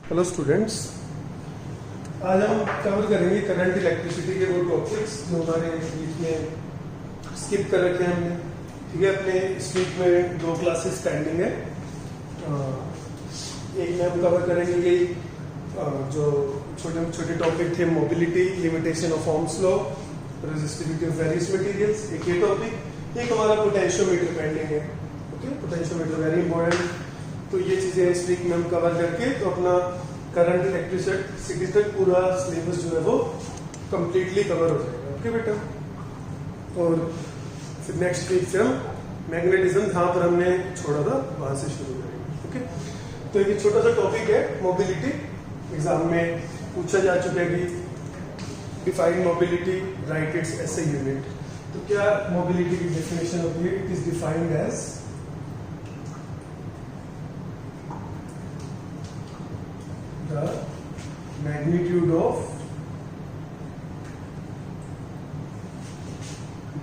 Hello students, आज हम cover करेंगे करंट इलेक्ट्रिसिटी के वो टॉपिक्स जो हमारे बीच में स्किप कर रखे हैं हमने। ठीक है, अपने इस वीक में 2 क्लासेस पेंडिंग है। एक में हम कवर करेंगे ये जो छोटे छोटे टॉपिक थे, mobility, limitation of Ohm's law, resistivity of various materials, एक ये टॉपिक। एक हमारा पोटेंशियोमीटर पेंडिंग है। Okay, potentiometer very important. तो ये चीजें इस वीक में हम कवर करके तो अपना करंट इलेक्ट्रिसिटी तक पूरा सिलेबस जो है वो कंप्लीटली कवर हो जाएगा। ओके बेटा, और फिर नेक्स्ट वीक से हम मैग्नेटिज्म जहाँ पर हमने छोड़ा था वहां से शुरू करेंगे। ओके, तो एक छोटा सा टॉपिक है मोबिलिटी। एग्जाम में पूछा जा चुका है कि define mobility, right it's SI unit. तो क्या मोबिलिटी की डेफिनेशन होती है? It is defined as the magnitude of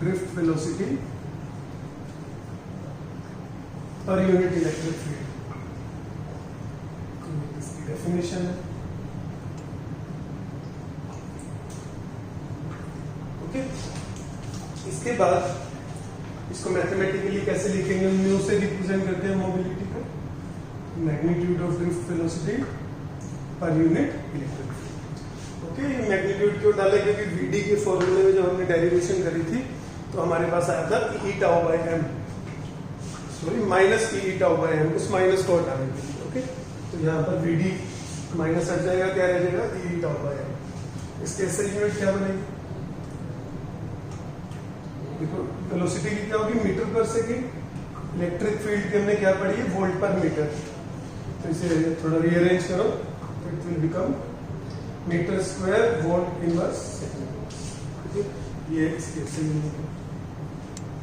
drift velocity per unit electric field। इसकी डेफिनेशन है। ओके, इसके बाद इसको मैथमेटिकली कैसे लिखेंगे? म्यू से रिप्रेजेंट करते हैं मोबिलिटी को, magnitude of drift velocity per unit electric field. Okay, ये मैग्नीट्यूड क्यों डाले? क्योंकि वीडी के फॉर्मूले में जब हमने डेरिवेशन करी थी तो हमारे पास आया था E tau by M, sorry minus E tau by M, उस माइनस को हटाने। ओके, तो यहाँ पर वीडी माइनस हट जाएगा, क्या रह जाएगा? ई टाउ बाय एम। इसके एसआई यूनिट क्या बनेगी? देखो, वेलोसिटी की क्या होगी? मीटर पर सेकेंड। इलेक्ट्रिक फील्ड की हमने क्या पढ़ी है? वोल्ट पर मीटर। तो इसे थोड़ा रीअरेंज करो, it will become metre square volt inverse second. ये इसके सही है।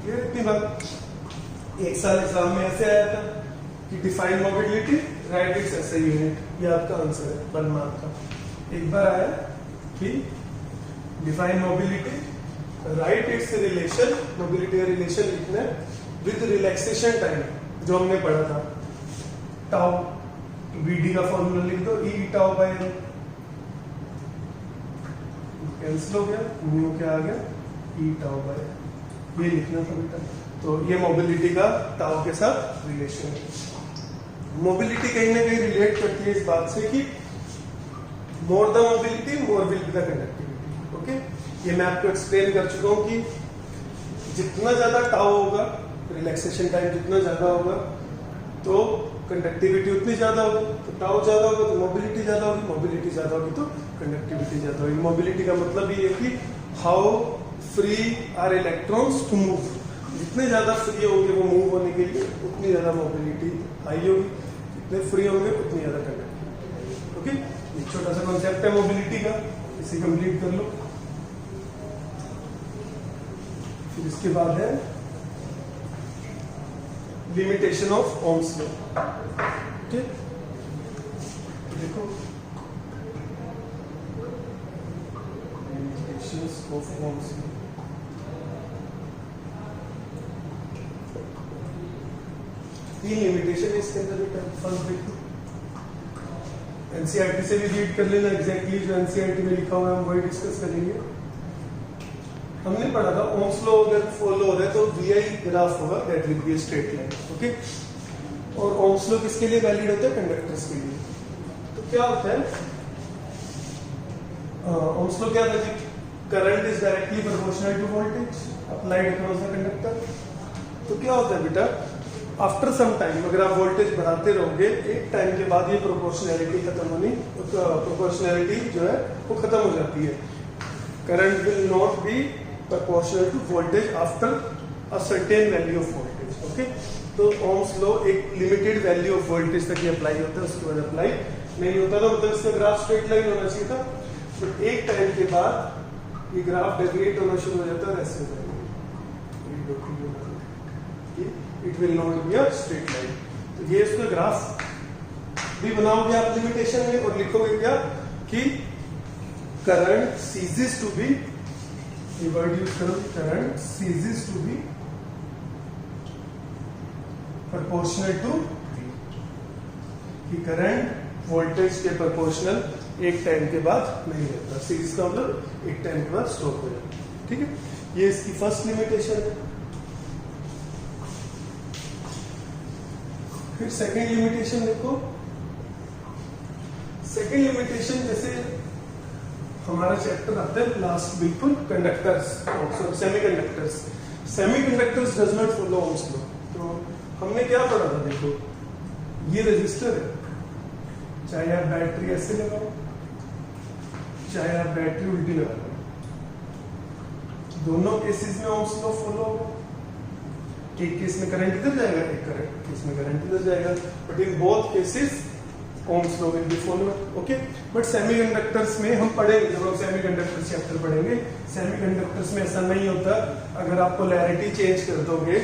ये इतनी बात एक साल एग्जाम में ऐसे आया था कि define mobility, right it's SI unit. ये आपका आंसर है 1 मार्क का। एक बार आया कि define mobility, right it's relation, mobility का रिलेशन लिखना है विद रिलैक्सेशन टाइम, जो हमने पढ़ा था टाउ। वीडी का फॉर्मूला लिख दो, ई टाउ बाय एम, कैंसिल हो गया, म्यू क्या आ गया? ई टाउ बाय एम। ये लिखना था बेटा। तो ये मोबिलिटी का टाउ के साथ रिलेशन है। मोबिलिटी कहीं ना कहीं रिलेट करती है इस बात से कि more the mobility more will be the conductivity. Okay, ये मैं आपको एक्सप्लेन कर चुका हूं कि जितना ज्यादा टाउ होगा, रिलैक्सेशन टाइम जितना ज्यादा होगा तो कंडक्टिविटी उतनी ज्यादा होगी। तो टाउ ज्यादा होगा तो मोबिलिटी ज्यादा होगी, मोबिलिटी ज्यादा होगी तो कंडक्टिविटी ज्यादा होगी। मोबिलिटी का मतलब ये है कि how free are electrons to move. जितने ज्यादा फ्री होंगे वो मूव होने के लिए, उतनी ज्यादा मोबिलिटी हाई होगी। जितने फ्री होंगे उतनी ज्यादा कंडक्टिविटी। ओके, एक छोटा सा कॉन्सेप्ट है मोबिलिटी का, इसे कंप्लीट कर लो। फिर इसके बाद है लिमिटेशन ऑफ ओम्स लॉ। ठीक, देखो लिमिटेशंस ऑफ ओम्स लॉ। तीन लिमिटेशन इसके अंदर बेटा। फर्स्ट देखो, एनसीईआरटी से भी रीड कर लेना, एग्जैक्टली जो एनसीईआरटी में लिखा हुआ है हम वही डिस्कस करेंगे। हमने पढ़ा था ओम्स लॉ अगर फॉलो हो रहा है तो वीआई ग्राफ होगा, that will be a straight line. Okay, और ओम्स लॉ किसके लिए वैलिड होता है? कंडक्टर्स के लिए। तो क्या होता है ओम्स लॉ? क्या होता है? Current is directly proportional to voltage applied across the conductor. तो क्या होता है बेटा, आफ्टर सम टाइम अगर आप वोल्टेज बढ़ाते रहोगे, एक टाइम के बाद ये प्रोपोर्शनैलिटी खत्म होनी, प्रोपोर्शनैलिटी जो है वो खत्म हो जाती है। Current will not be proportional to voltage after a certain value of voltage। Okay, तो ओम्स लॉ एक लिमिटेड वैल्यू ऑफ वोल्टेज तक ही अप्लाई होता है, उसके बाद अप्लाई नहीं होता था। मतलब इसका ग्राफ स्ट्रेट लाइन होना चाहिए था, बट एक टाइम के बाद ये ग्राफ डेविएट होना शुरू हो जाता है, ऐसे it will not be a straight line. तो ये इसका ग्राफ भी बनाओगे आप लिमिटेशन में और लिखोगे क्या कि करंट सीजेस टू बी, ये वर्ड यूज करो, current ceases to be proportional to V, कि करंट वोल्टेज के प्रोपोर्शनल एक टाइम के बाद नहीं रहता। सीरीज का मतलब एक टाइम के बाद स्टॉप हो जाता है। ठीक है, ये इसकी फर्स्ट लिमिटेशन है। फिर सेकंड लिमिटेशन देखो। सेकंड लिमिटेशन जैसे हमारा चैप्टर आता है लास्ट बिल्कुल conductors, semiconductors. Semiconductors does not follow Ohm's law. तो हमने क्या पढ़ा था, देखो ये रजिस्टर है, चाहे आप बैटरी ऐसे लगाओ चाहे आप बैटरी उल्टी लगा लो, दोनों केसेस में ओम्स लॉ फॉलो होगा। एक केस में करंट इधर जाएगा, एक करंट केस में करंट इधर जाएगा, but in both cases Ohm's law will be followed. Okay, but semiconductors में हम पढ़ेंगे, जब हम सेमीकंडक्टर चैप्टर पढ़ेंगे, सेमीकंडक्टर्स में ऐसा नहीं होता। अगर आप पोलैरिटी चेंज कर दोगे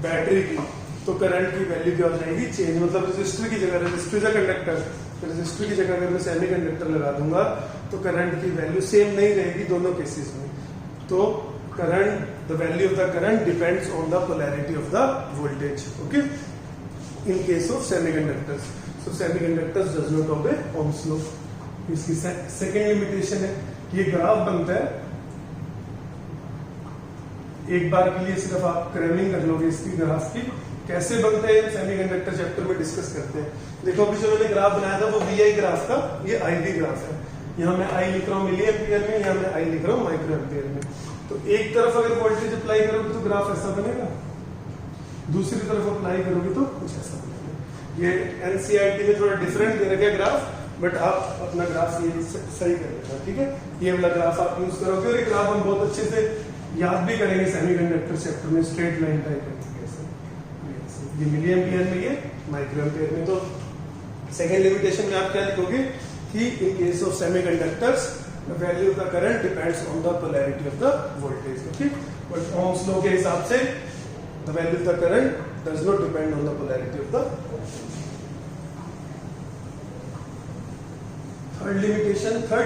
बैटरी की तो करंट की वैल्यू क्या हो जाएगी, चेंज। मतलब रेजिस्टर की जगह, रेजिस्टर का कंडक्टर, रेजिस्टर की जगह अगर मैं सेमीकंडक्टर लगा दूंगा तो करंट की वैल्यू सेम नहीं रहेगी दोनों केसेस में। तो current, the value of the current depends on the polarity of the voltage. Okay, in case of semiconductors, so semiconductors does not obey Ohm's law. इसकी सेकंड लिमिटेशन है, ये graph बनता है, एक बार के लिए सिर्फ आप क्रैमिंग कर लोगे इसकी ग्राफ की। कैसे बनते हैं सेमीकंडक्टर चैप्टर में डिस्कस करते हैं। देखो अभी जो मैंने ग्राफ बनाया था वो VI ग्राफ था, ये IV ग्राफ है। यहाँ मैं I लिख रहा हूँ मिली एम्पियर में, यहाँ मैं I लिख रहा हूँ माइक्रो एम्पियर में। तो एक तरफ अगर वोल्टेज अप्लाई करोगे तो ग्राफ ऐसा बनेगा, दूसरी तरफ अप्लाई करोगे तो कुछ ऐसा बनेगा। ये NCERT में थोड़ा डिफरेंट दे रखा ग्राफ, बट आप अपना ग्राफ ये सही कर लेना। ठीक है, ये वाला ग्राफ आप यूज करोगे और ये ग्राफ हम बहुत अच्छे से याद भी करेंगे सेमीकंडक्टर चैप्टर में, स्ट्रेट लाइन टाइप कैसे, ये मिली एम्पियर में, ये माइक्रो एम्पियर में। तो सेकेंड लिमिटेशन में आप क्या लिखोगे कि in case of semiconductors the value of the current depends on the polarity of the voltage. Okay, but Ohm's law के हिसाब से the value of the current does not depend on the polarity of the voltage. Third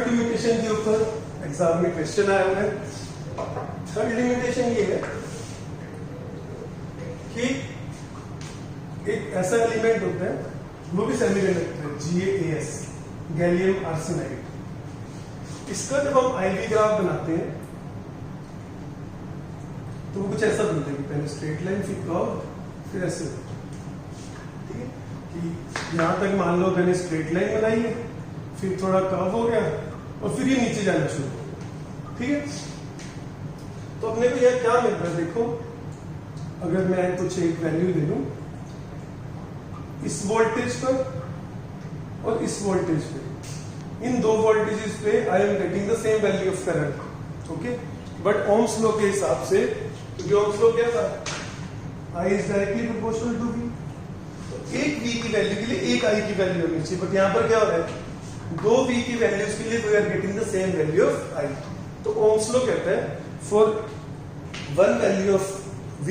limitation के ऊपर exam में question आया हुआ है। Third limitation ये है कि एक ऐसा एलिमेंट होता है, वो भी सेमीकंडक्टर है, GaAs, गैलियम आर्सेनाइड। इसका जब हम IV ग्राफ बनाते हैं तो वो कुछ ऐसा बनता है कि पहले स्ट्रेट लाइन, फिर कर्व, फिर ऐसे। ठीक है, कि यहां तक मान लो मैंने स्ट्रेट लाइन बनाई है, फिर थोड़ा कर्व हो गया और फिर ये नीचे जाना शुरू हो गया। ठीक है, तो अपने को यह क्या मिल रहा है, देखो अगर मैं कुछ एक वैल्यू दे दूं इस वोल्टेज पर और इस वोल्टेज पे, इन दो वोल्टेजेस पे I am getting the same value of current. Okay, but Ohm's law के हिसाब से, क्योंकि ओम्स लॉ क्या था, I is directly proportional to V, तो एक V की वैल्यू के लिए एक I की वैल्यू होनी चाहिए, बट यहां पर क्या हो रहा है, दो V की वैल्यूज के लिए we are getting the same value of I। तो ओम्स लॉ कहता है for one value of V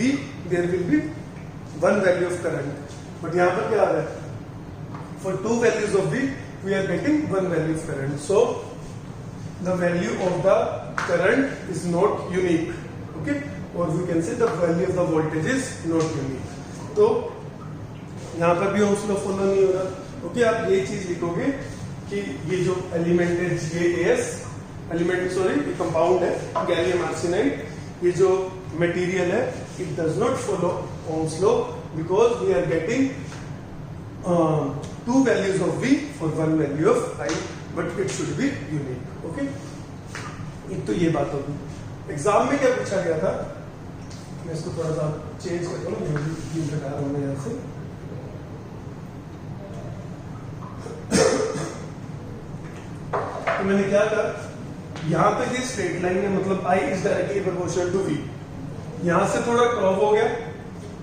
there will be one value of current, but यहां पर क्या आ रहा है, for two values of V we are getting one value of current, so the value of the current is not unique, okay, or we can say the value of the voltage is not unique। तो यहाँ पर भी Ohm's law follow नहीं हो रहा। Okay, आप ये चीज लिखोगे कि ये जो एलिमेंट है GaAs, एलिमेंट सॉरी कंपाउंड है गैलियम आर्सेनाइड, ये जो मटेरियल है it does not follow Ohm's law because we are getting two values of V for one value of I, but it should be unique। okay, एक तो ये बात होगी। Exam में क्या पूछा गया था, मैं इसको थोड़ा सा चेंज करता हूँ, ये लगा रहा हूँ मैं यहाँ से। तो मैंने क्या कहा, यहां तक ये स्ट्रेट लाइन है, मतलब I is directly proportional to V, यहां से थोड़ा कर्व हो गया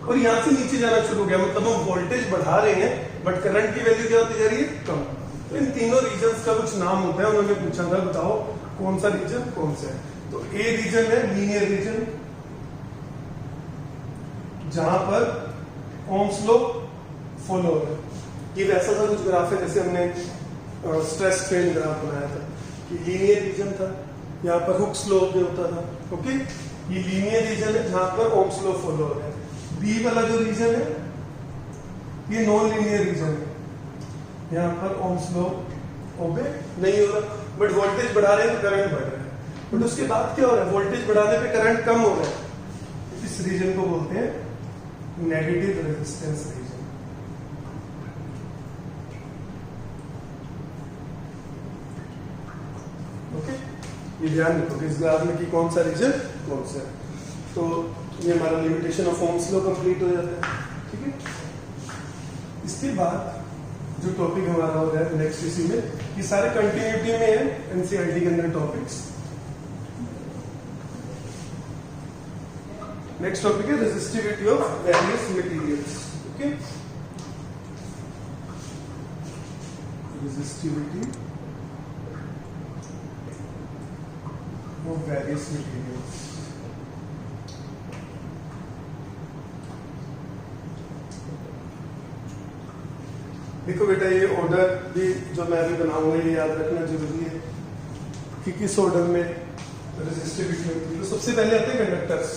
और यहां से नीचे जाना शुरू हो गया, मतलब हम वोल्टेज बढ़ा रहे हैं बट करंट की वैल्यू क्या होती जा रही है, कम। तो इन तीनों रीजन्स का कुछ नाम होता है, उन्होंने पूछा था बताओ कौन सा रीजन कौन सा है। तो ए रीजन है लीनियर रीजन, जहां पर ओम्स लॉ फॉलो हो रहा है। ये वैसा सा कुछ ग्राफ है जैसे हमने स्ट्रेस स्ट्रेन ग्राफ बनाया था, कि लीनियर रीजन था, यहाँ पर हुक्स लॉ भी होता था। ओके, ये लीनियर रीजन है जहां पर ओम्स लॉ फॉलो हो रहा है। बी वाला जो रीजन है ये नॉन लीनियर रीजन है, यहाँ पर ओम्स लॉ ओबे नहीं हो रहा, बट वोल्टेज बढ़ा रहे हैं तो करंट बढ़ रहा है। बट उसके बाद क्या हो रहा है, वोल्टेज बढ़ाने पे करंट कम हो रहा है। इस रीजन को बोलते हैं नेगेटिव रेजिस्टेंस रीजन। ओके, ये ध्यान रखो कि इस ग्राफ में कि कौन सा रीजन कौन सा है। तो ये हमारा limitation of Ohm's law complete हो जाता है। ठीक है, इसके बाद जो टॉपिक हमारा हो रहा है नेक्स्ट इसी में, ये सारे कंटिन्यूटी में है एनसीईआरटी के अंदर टॉपिक्स। नेक्स्ट टॉपिक है resistivity of various materials. Okay, resistivity of various materials. देखो बेटा, ये ऑर्डर भी जो मैं अभी बनाऊंगा ये याद रखना जरूरी है कि किस ऑर्डर में रेजिस्टिविटी होती है। तो सबसे पहले आते हैं कंडक्टर्स।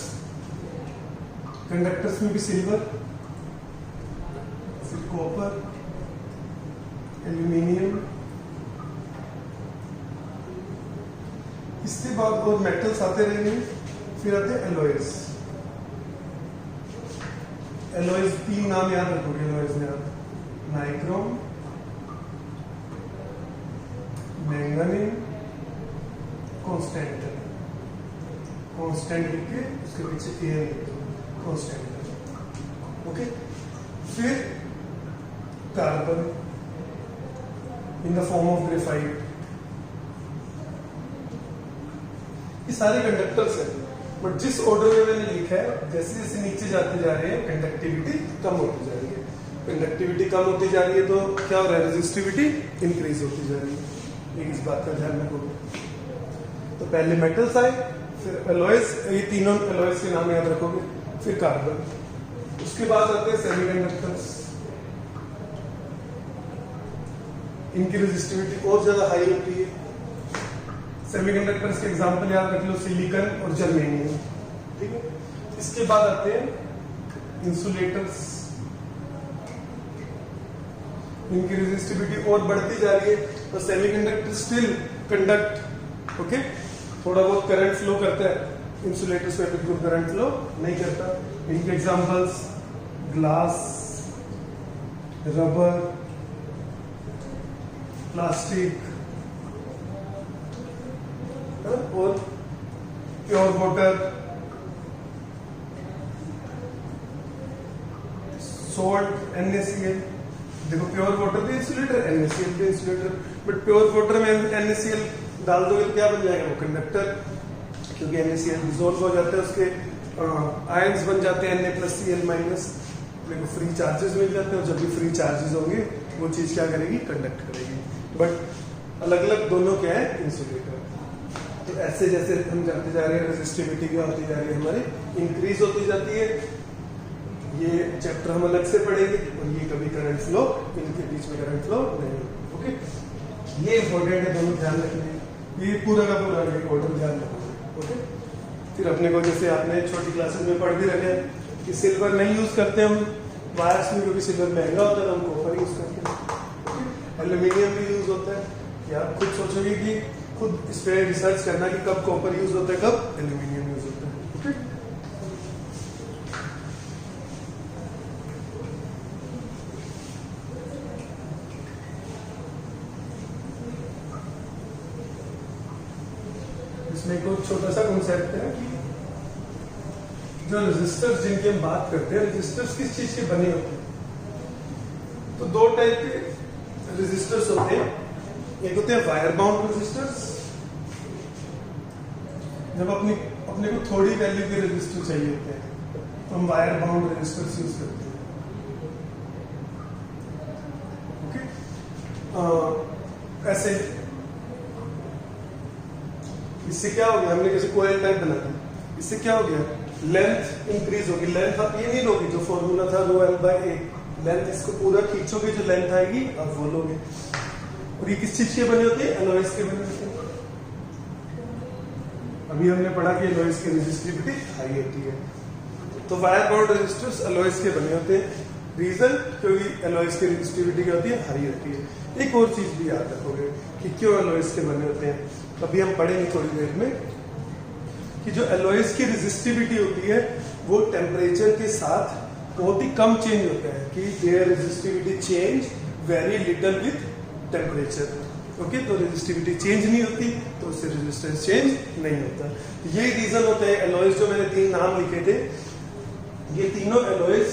कंडक्टर्स में भी सिल्वर, फिर कॉपर, एल्यूमिनियम, इसके बाद और मेटल्स आते रहेंगे। फिर आते हैं एलॉयज। एलॉयज 3 नाम याद रखोगे एलॉयज में आप, नाइक्रोम, मैंगनीज, कांस्टेंट। कांस्टेंट लिख के उसके पीछे एयर लिख दो, कांस्टेंट। ओके, फिर carbon in the form of graphite. ये सारे कंडक्टर्स हैं, बट जिस ऑर्डर में मैंने लिखा है जैसे जैसे नीचे जाते जा रहे हैं कंडक्टिविटी कम होती जा रही है। कंडक्टिविटी कम होती जा रही है तो क्या हो रहा है, रेजिस्टिविटी इंक्रीज होती जा रही है। इस बात का ध्यान रखोगे। तो पहले मेटल्स आए, फिर एलॉयज, ये तीनों एलॉयज के नाम याद रखोगे, फिर कार्बन, उसके बाद आते हैं सेमीकंडक्टर्स। इनकी रेजिस्टिविटी और ज्यादा हाई होती है। सेमीकंडक्टर्स के एग्जांपल याद रख लो, सिलिकॉन और जर्मेनियम। ठीक है, इसके बाद आते हैं इंसुलेटर्स। इनकी रेजिस्टिविटी और बढ़ती जा रही है। तो सेमीकंडक्टर स्टिल कंडक्ट, ओके, थोड़ा बहुत करंट फ्लो करता है। इंसुलेटर्स में बिल्कुल करंट फ्लो नहीं करता। इनके एग्जांपल्स ग्लास, रबर, प्लास्टिक और प्योर वाटर, सॉल्ट, NaCl। देखो प्योर वाटर भी इंसुलेटर, NaCl भी इंसुलेटर, बट प्योर वाटर में NaCl डाल दोगे तो क्या बन जाएगा, वो कंडक्टर, क्योंकि NaCl डिसॉल्व हो जाता है, उसके आयंस बन जाते हैं Na+Cl-, देखो फ्री चार्जेस मिल जाते हैं, और जब भी फ्री चार्जेस होंगे वो चीज क्या करेगी, कंडक्ट करेगी। बट अलग अलग दोनों क्या है, इंसुलेटर। तो ऐसे जैसे हम जाते जा रहे हैं रेजिस्टिविटी क्या होती जा रही है, हमारी इंक्रीज होती जाती है। ये चैप्टर हम अलग से पढ़ेंगे, और ये कभी करंट फ्लो, इनके बीच में करंट फ्लो नहीं। ओके, ये इंपॉर्टेंट है, दोनों ध्यान रखने। ये पूरा का पूरा ऑर्डर ध्यान रखना। ओके, फिर अपने को जैसे आपने छोटी क्लासेस में पढ़ भी रखे कि सिल्वर नहीं यूज करते हम वायर्स में, क्योंकि सिल्वर महंगा होता है, तो हम कॉपर यूज करते हैं। एल्यूमिनियम भी यूज होता है। कि आप खुद सोचोगे कि खुद इस पे रिसर्च करना कि कब कॉपर यूज होता है, कब एल्यूमिनियम यूज होता है। ओके, इसमें एक छोटा सा कॉन्सेप्ट है कि जो रेजिस्टर्स जिनकी हम बात करते हैं, रेजिस्टर्स किस चीज के बने होते हैं। तो दो टाइप के रेजिस्टर्स होते हैं। एक होते हैं वायर बाउंड रेजिस्टर्स, जब अपने को थोड़ी वैल्यू के रेजिस्टर चाहिए होते हैं तो हम वायर बाउंड रेजिस्टर्स यूज करते हैं। ओके, ऐसे इससे क्या हो गया, हमने जैसे कोयल टाइप बना दी, इससे क्या हो गया, लेंथ इंक्रीज होगी। लेंथ आप ये नहीं लोगे जो फॉर्मूला था ρl/a, लेंथ इसको पूरा खींचोगे, जो लेंथ आएगी आप वो लोगे। और ये किस चीज के बने होते हैं, एलॉयज के बने होते हैं। अभी हमने पढ़ा कि एलॉयज की रेजिस्टिविटी हाई होती है। तो वायर बाउंड रेजिस्टर्स एलॉयज के बने होते हैं। रीजन क्योंकि एलॉयज की रेजिस्टिविटी क्या होती है, हाई होती है। एक और चीज भी याद रखोगे कि क्यों एलॉयज के बने होते हैं, अभी हम पढ़ेंगे थोड़ी देर में कि जो एलॉयज की रेजिस्टिविटी होती है वो टेम्परेचर के साथ बहुत ही कम चेंज होता है, कि their resistivity change very little with temperature. Okay, तो रेजिस्टिविटी चेंज नहीं होती तो उससे रेजिस्टेंस चेंज नहीं होता। यही रीजन होता है एलॉयज, जो मैंने 3 नाम लिखे थे, ये तीनों एलॉयज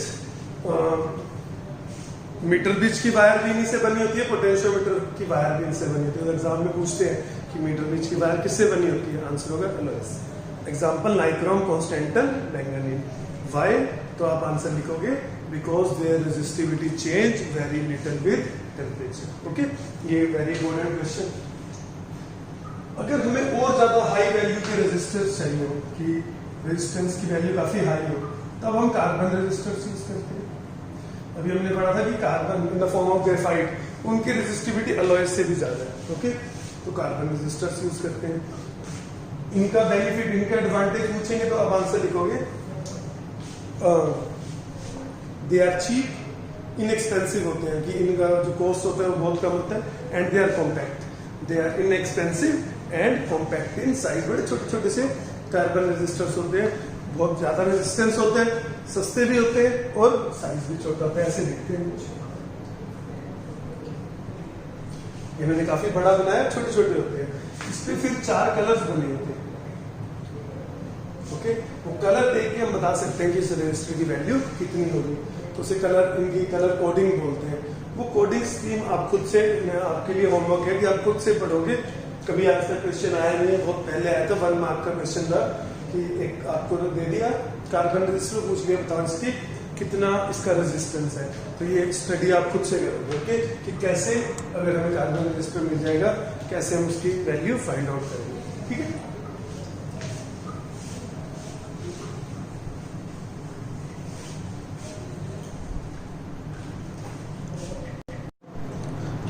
मीटर ब्रिज की वायर बीनी से बनी होती है, पोटेंशियोमीटर की वायर बीन से बनी होती है। एग्जाम में पूछते हैं कि मीटर ब्रिज की वायर किससे बनी होती है, आंसर होगा alloys. Example nichrome, constantan, manganese. Why, तो आप आंसर लिखोगे because their resistivity change very little with temperature. Okay, ये वेरी इंपॉर्टेंट क्वेश्चन। अगर हमें और ज्यादा हाई वैल्यू की रेजिस्टेंस चाहिए हो, कि रेजिस्टेंस की वैल्यू काफी हाई हो, तब हम कार्बन रेजिस्टर्स यूज करते हैं। अभी हमने पढ़ा था कि carbon in the form of graphite, उनकी रेजिस्टिविटी अलॉयज से भी ज्यादा है। ओके, तो कार्बन रेजिस्टर्स यूज करते हैं। इनका बेनिफिट, इनका एडवांटेज पूछेंगे तो आप आंसर लिखोगे दे आर चीप, इनएक्सपेंसिव होते हैं, कि इनका जो कॉस्ट होता है वो बहुत कम होता है। And they are compact, they are inexpensive and compact in size. बड़े छोटे छोटे से कार्बन रेजिस्टर्स होते हैं, बहुत ज्यादा रेजिस्टेंस होते हैं, सस्ते भी होते हैं और साइज भी छोटा होता है, ऐसे दिखते हैं। ये मैंने काफी बड़ा बनाया, छोटे छोटे होते हैं। इस पे फिर 4 कलर्स बने होते हैं। ओके, वो कलर देख के हम बता सकते हैं कि इस रेजिस्टर की वैल्यू कितनी होगी, तो उसे कलर, इनकी कलर कोडिंग बोलते हैं। वो कोडिंग स्कीम आप खुद से, आपके लिए होमवर्क है कि आप खुद से पढ़ोगे। कभी आज तक क्वेश्चन आया नहीं है, बहुत पहले आया था, 1 मार्क का क्वेश्चन था कि एक आपको दे दिया कार्बन रेजिस्टर, पूछ लिया बताओ इसकी कितना इसका रेजिस्टेंस है। तो ये स्टडी आप खुद से करोगे। ओके, कि कैसे अगर हमें कार्बन रेजिस्टर मिल जाएगा, कैसे हम उसकी वैल्यू फाइंड आउट करेंगे। ठीक है,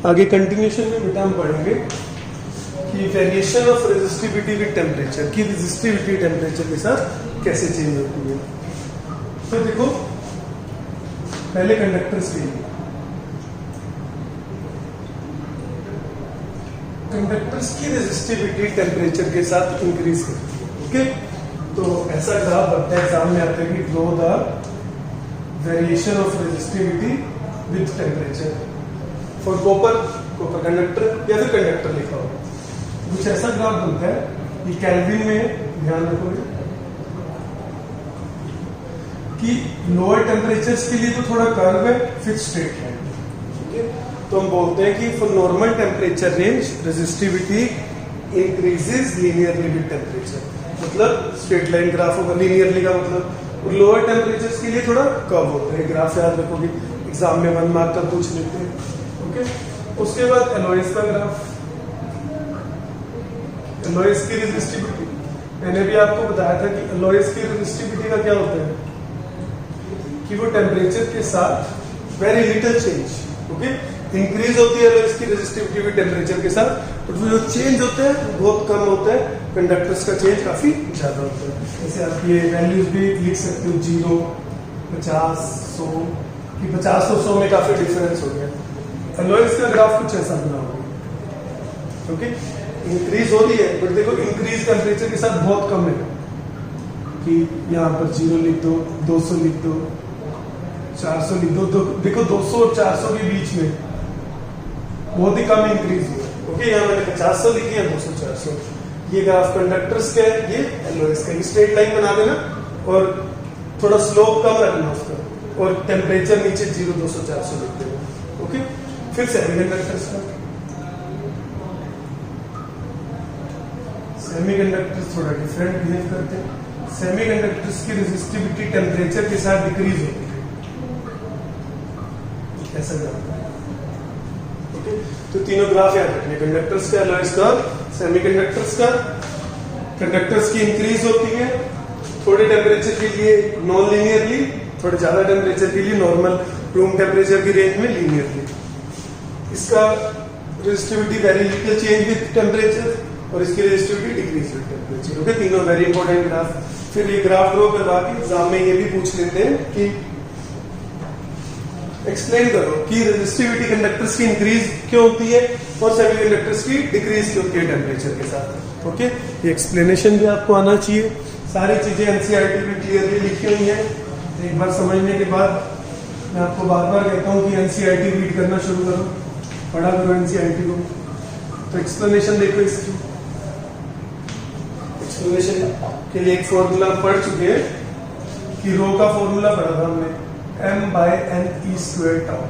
आगे कंटिन्यूशन में बेटा हम पढ़ेंगे कि variation of resistivity with temperature, की रेजिस्टिविटी टेम्परेचर के साथ कैसे चेंज होती है। तो देखो, पहले कंडक्टर्स के लिए, कंडक्टर्स की रेजिस्टिविटी टेम्परेचर के साथ इंक्रीज करती है। ओके, तो ऐसा ग्राफ बनता है, एग्जाम में आता है कि draw the variation of resistivity with temperature for copper conductor या फिर कंडक्टर लिखा होगा। कुछ ऐसा ग्राफ बनता है कि केल्विन में, ध्यान रखोगे कि लोअर टेम्परेचर्स के लिए तो थोड़ा कर्व है, फिर स्ट्रेट लाइन। ठीक है, तो हम बोलते हैं कि for normal temperature range resistivity increases linearly with temperature, मतलब स्ट्रेट लाइन ग्राफ होगा। लीनियरली का मतलब लोअर टेम्परेचर्स के लिए थोड़ा कर्व होता है। ग्राफ याद रखोगे, एग्जाम में 1 मार्क का पूछ लेते हैं। ओके, उसके बाद एलॉयज का ग्राफ, एलॉयज की रेजिस्टिविटी, मैंने भी आपको बताया था कि एलॉयज की रेजिस्टिविटी का क्या होता है कि वो टेम्परेचर के साथ very little change, okay, increase होती है एलॉयज की रेजिस्टिविटी भी टेम्परेचर के साथ, बट वो जो चेंज होता है बहुत कम होता है। कंडक्टर्स का चेंज काफी ज्यादा होता है। जैसे आप ये वैल्यूज भी लिख सकते हो, 0, 50, 100, कि 50 और 100 में काफी डिफरेंस हो गया। एलॉयज का ग्राफ कुछ ऐसा बना होगा। ओके, इंक्रीज हो रही है, बट देखो इंक्रीज टेम्परेचर के साथ बहुत कम है, कि यहाँ पर 0 लिख दो, 200 लिख दो, 400 लिख दो, तो देखो 200 और 400 के बीच में बहुत ही कम इंक्रीज हुआ। ओके, यहाँ मैंने 50 लिखी है, 200, 400। ये ग्राफ कंडक्टर्स का है, ये एलॉयज का। स्ट्रेट लाइन बना देना और थोड़ा स्लोप कम रखना उसका, और टेम्परेचर नीचे 0, 200, 400 लिख देना। ओके, फिर सेमीकंडक्टर्स का, सेमीकंडक्टर्स थोड़ा डिफरेंट बिहेव करते हैं। सेमीकंडक्टर्स की रेजिस्टिविटी टेम्परेचर के साथ डिक्रीज होती है, ऐसा जाता है। ओके, तो तीनों ग्राफ याद रखने, कंडक्टर्स का, एलॉयज का, सेमीकंडक्टर्स का। कंडक्टर्स की इंक्रीज होती है थोड़े टेम्परेचर के लिए नॉन लीनियरली, थोड़े ज्यादा टेम्परेचर के लिए नॉर्मल रूम टेम्परेचर की रेंज में लीनियरली। इसका resistivity very little change with temperature, और इसकी resistivity decrease with temperature. Okay, तीनों वेरी इंपॉर्टेंट ग्राफ। फिर ये ग्राफ ड्रॉ करवा के एग्जाम में ये भी पूछ लेते हैं कि एक्सप्लेन करो कि रेजिस्टिविटी कंडक्टर्स की इंक्रीज क्यों होती है और सेमीकंडक्टर्स की डिक्रीज क्यों होती है टेम्परेचर के साथ। ओके, ये एक्सप्लेनेशन भी आपको आना चाहिए। सारी चीजें एनसीईआरटी में क्लियरली लिखी हुई हैं। एक बार समझने के बाद मैं आपको बार बार कहता हूँ कि एनसीईआरटी रीड करना शुरू करो, पढ़ा करो एनसीईआरटी को। तो एक्सप्लेनेशन देखो इसकी। एक्सप्लेनेशन के लिए एक फॉर्मूला पढ़ चुके हैं कि रो का फॉर्मूला पढ़ा था हमने, m/n(e²) टाउ।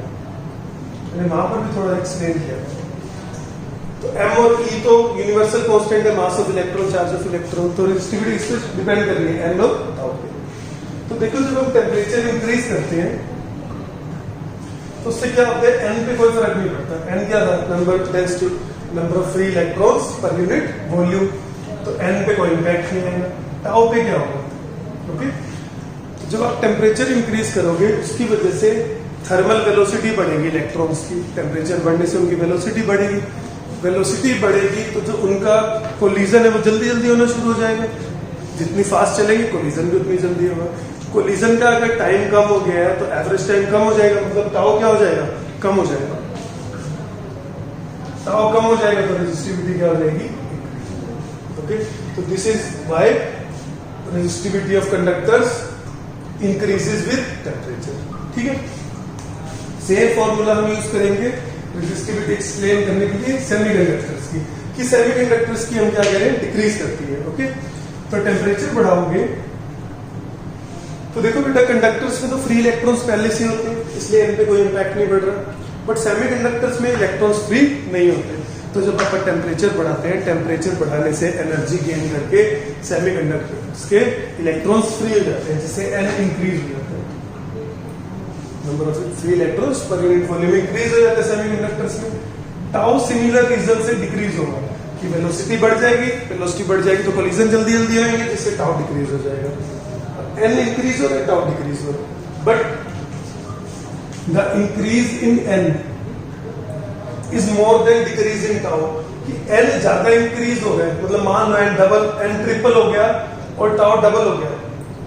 मैंने वहां पर भी थोड़ा एक्सप्लेन किया। तो m और e तो यूनिवर्सल कांस्टेंट है, mass of electron, charge of electron. तो रेजिस्टिविटी इस पर डिपेंड कर रही है n और टाउ पे। तो देखो जब हम टेम्परेचर इंक्रीज करते हैं तो उससे क्या होता है, n पे कोई फर्क नहीं पड़ता। n क्या था, number of free electrons per unit volume. तो n पे कोई इंपैक्ट नहीं आएगा। टाउ पे क्या होगा, ओके। जब आप टेम्परेचर इंक्रीज करोगे उसकी वजह से थर्मल वेलोसिटी बढ़ेगी इलेक्ट्रॉन्स की। टेम्परेचर बढ़ने से उनकी वेलोसिटी बढ़ेगी। वेलोसिटी बढ़ेगी तो जो उनका कोलिजन है वो जल्दी जल्दी होना शुरू हो जाएगा। जितनी फास्ट चलेगी कोलिजन भी उतनी जल्दी होगा। कोलिजन का अगर टाइम कम हो गया है तो एवरेज टाइम कम हो जाएगा, मतलब टाउ क्या हो जाएगा, कम हो जाएगा। टाउ कम हो जाएगा तो रेजिस्टिविटी क्या हो जाएगी, ओके। तो this is why resistivity of conductors increases with temperature. ठीक है, सेम फॉर्मूला हम यूज करेंगे रेजिस्टिविटी एक्सप्लेन करने के लिए सेमीकंडक्टर्स की, कि सेमीकंडक्टर्स की हम क्या करें, डिक्रीज करती है। ओके, तो टेम्परेचर बढ़ाओगे तो देखो बेटा कंडक्टर्स में तो फ्री इलेक्ट्रॉन्स पहले से होते हैं, इसलिए इन पे कोई इंपैक्ट नहीं पड़ रहा। बट सेमीकंडक्टर्स में इलेक्ट्रॉन्स फ्री नहीं होते। तो जब अपन टेम्परेचर बढ़ाते हैं, टेम्परेचर बढ़ाने से एनर्जी गेन करके सेमीकंडक्टर्स के इलेक्ट्रॉन्स फ्री हो जाते हैं, जिससे एन इंक्रीज हो जाता है। Number of free electrons per unit volume increase हो जाता है सेमीकंडक्टर्स में। टाउ सिमिलर रीजन से डिक्रीज होगा कि वेलोसिटी बढ़ जाएगी, वेलोसिटी बढ़ जाएगी तो कोलिजन जल्दी जल्दी आएंगे, जिससे टाउ डिक्रीज हो जाएगा। एन इंक्रीज हो रहा है, टाउ डिक्रीज हो रहा है। But the increase in an is more than decrease in tau. कि एन ज्यादा इंक्रीज हो रहा है, मतलब मान लो एन डबल, एन ट्रिपल हो गया और टाउ डबल हो गया,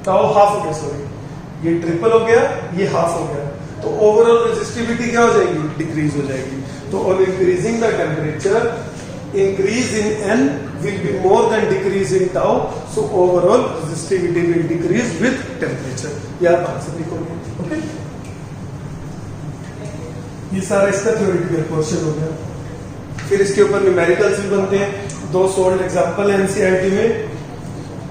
टाउ हाफ हो गया, सॉरी ये ट्रिपल हो गया, ये हाफ हो गया, तो ओवरऑल रेजिस्टिविटी क्या हो जाएगी, डिक्रीज हो जाएगी। तो on increasing the temperature, increase in n will be more than decrease in tau, so overall resistivity will decrease with temperature। ये आप आंसर लिखोगे, ओके। ये सारा इसका थ्योरेटिकल पोर्शन हो गया। फिर इसके ऊपर न्यूमेरिकल्स भी बनते हैं। 2 सोल्ड एग्जांपल है एनसीईआरटी में,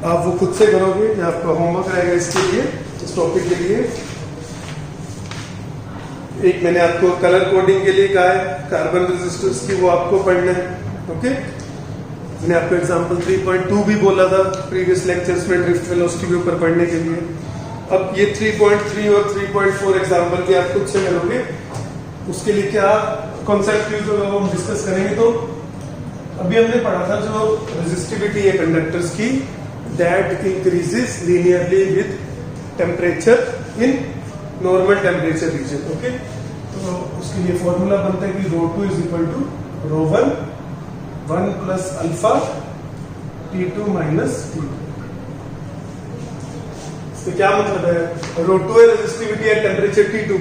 आप वो खुद से करोगे, ये आपका होमवर्क रहेगा इसके लिए, इस टॉपिक के लिए। एक मैंने आपको कलर कोडिंग के लिए कहा है, कार्बन रेजिस्टेंस की, वो आपको पढ़ना है, ओके। मैंने आपको एग्जांपल 3.2 भी बोला था प्रीवियस लेक्चर्स में ड्रिफ्ट वेलोसिटी के ऊपर पढ़ने के लिए। अब ये 3.3 और 3.4 एग्जांपल भी आप खुद से करोगे। उसके लिए क्या कॉन्सेप्ट यूज होगा वो हम डिस्कस करेंगे। तो अभी हमने पढ़ा था जो रेजिस्टिविटी है कंडक्टर्स की, that increases linearly with temperature in normal temperature region, okay. तो उसके लिए फॉर्मूला बनता है कि ρ2 is equal to ρ1 1 plus alpha T2 minus T2। इसका क्या मतलब है, ρ2 है रेजिस्टिविटी एट टेम्परेचर T2,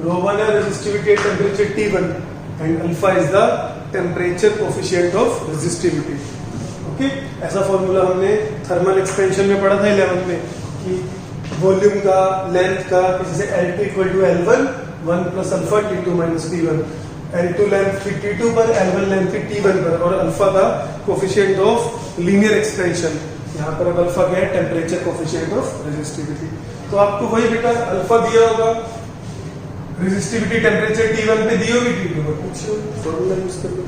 ρ1 है resistivity eight temperature T1 and alpha is the temperature coefficient of resistivity, okay. ऐसा फॉर्मूला हमने थर्मल एक्सपेंशन में पढ़ा था 11th में, कि वॉल्यूम का, लेंथ का, जैसे L2 equal to L1 1 plus alpha T2 minus T1। L2 length थी T2 पर, L1 लेंथ थी T1 पर, और अल्फा का कोफिशिएंट ऑफ लीनियर एक्सपेंशन। यहाँ पर अब अल्फा क्या है, टेम्परेचर कोफिशिएंट ऑफ रेजिस्टिविटी। तो आपको वही बेटा अल्फा दिया होगा, रेजिस्टिविटी टेम्परेचर T1 पे दी होगी, T2 पर कुछ फॉर्मूला यूज कर लो।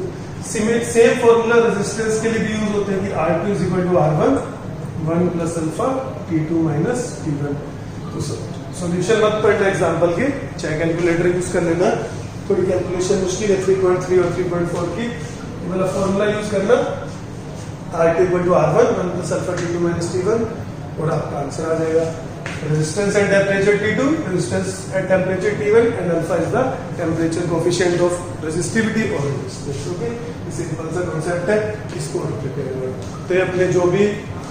सेम फॉर्मूला रेजिस्टेंस के लिए भी यूज होते हैं कि R2 is equal to R1 1 plus alpha T2 minus T1। तो सॉल्यूशन मत पढ़ना एग्जांपल के, चाहे कैलकुलेटर यूज कर लेना, थोड़ी कैलकुलेशन मुश्किल है 3.3 और 3.4 की, वाला फॉर्मूला यूज करना, R2 equal to R1 1 plus alpha T2 minus T1, और आपका आंसर आ जाएगा। Resistance at temperature T2, resistance at temperature T1 and alpha is the temperature coefficient of resistivity और रेजिस्टेंस, ओके। ये सिंपल सा concept है, इसको अप्लाई करेंगे तो ये अपने जो भी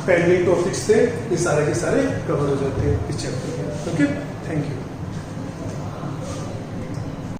पेंडिंग टॉपिक्स थे ये सारे के सारे कवर हो जाते हैं इस चैप्टर में, ओके। Thank you.